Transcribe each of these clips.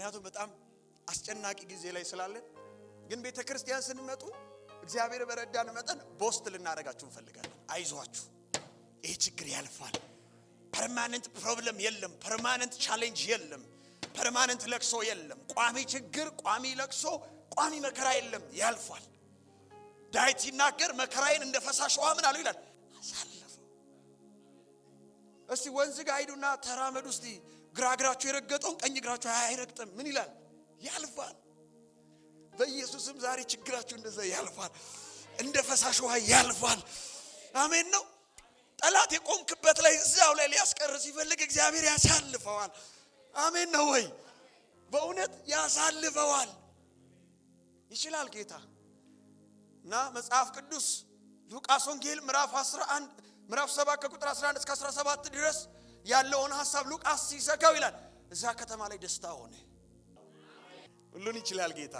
ምክንያቱም በጣም አስጨናቂ ጊዜ ላይ ስላለን። ግን ቤተክርስቲያን ስንመጡ እግዚአብሔር በረዳን መጠን ቦስት ልናረጋችሁ እንፈልጋለን። አይዟችሁ ይሄ ችግር ያልፋል። ፐርማነንት ፕሮብለም የለም፣ ፐርማነንት ቻሌንጅ የለም፣ ፐርማነንት ለቅሶ የለም፣ ቋሚ ችግር፣ ቋሚ ለቅሶ፣ ቋሚ መከራ የለም፣ ያልፋል። ዳዊት ሲናገር መከራዬን እንደ ፈሳሽ ውሃ ምን አሉ ይላል አሳለፈው። እስቲ ወንዝ ጋር ሄዱና ተራመዱ። እስቲ ግራግራችሁ የረገጠውን ቀኝ እግራችሁ አይረግጥም ምን ይላል? ያልፋል። በኢየሱስም ዛሬ ችግራችሁ እንደዛ ያልፋል፣ እንደ ፈሳሽ ውሃ ያልፋል። አሜን ነው። ጠላት የቆምክበት ላይ እዛው ላይ ሊያስቀር ሲፈልግ እግዚአብሔር ያሳልፈዋል። አሜን ነው ወይ? በእውነት ያሳልፈዋል። ይችላል ጌታ። እና መጽሐፍ ቅዱስ ሉቃስ ወንጌል ምዕራፍ 7 ከቁጥር 11 እስከ 17 ድረስ ያለውን ሐሳብ ሉቃስ ሲሰጋው ይላል እዛ ከተማ ላይ ደስታ ሆነ። ሁሉን ይችላል ጌታ።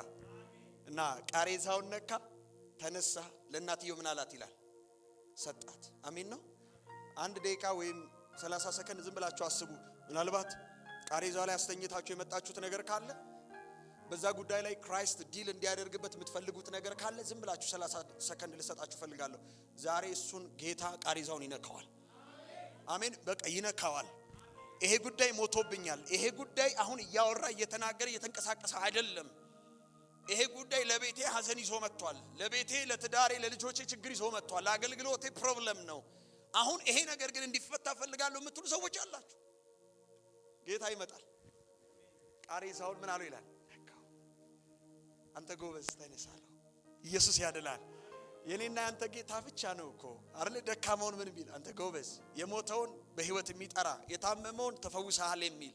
እና ቃሬዛውን ነካ፣ ተነሳ፣ ለእናትየው ምን አላት ይላል ሰጣት። አሜን ነው። አንድ ደቂቃ ወይም 30 ሰከንድ ዝም ብላችሁ አስቡ። ምናልባት ቃሬዛው ላይ አስተኝታችሁ የመጣችሁት ነገር ካለ በዛ ጉዳይ ላይ ክራይስት ዲል እንዲያደርግበት የምትፈልጉት ነገር ካለ ዝም ብላችሁ 30 ሰከንድ ልሰጣችሁ ፈልጋለሁ። ዛሬ እሱን ጌታ ቃሬዛውን ይነካዋል። አሜን። በቃ ይነካዋል። ይሄ ጉዳይ ሞቶብኛል፣ ይሄ ጉዳይ አሁን እያወራ እየተናገረ እየተንቀሳቀሰ አይደለም። ይሄ ጉዳይ ለቤቴ ሐዘን ይዞ መጥቷል፣ ለቤቴ ለትዳሬ ለልጆቼ ችግር ይዞ መጥቷል፣ ለአገልግሎቴ ፕሮብለም ነው። አሁን ይሄ ነገር ግን እንዲፈታ ፈልጋለሁ የምትሉ ሰዎች አላችሁ። ጌታ ይመጣል። ቃሬዛውን ምን አለው ይላል አንተ ጎበዝ ተነሳለሁ። ኢየሱስ ያድላል። የኔና ያንተ ጌታ ብቻ ነው እኮ አይደል? ደካማውን ምን ቢል አንተ ጎበዝ፣ የሞተውን በህይወት የሚጠራ የታመመውን ተፈውሰሃል የሚል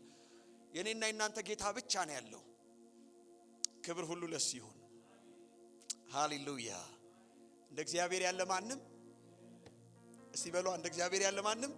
የኔና የናንተ ጌታ ብቻ ነው ያለው። ክብር ሁሉ ለሱ ይሁን። ሃሌሉያ። እንደ እግዚአብሔር ያለ ማንም እስቲ በሉ እንደ እግዚአብሔር ያለ ማንም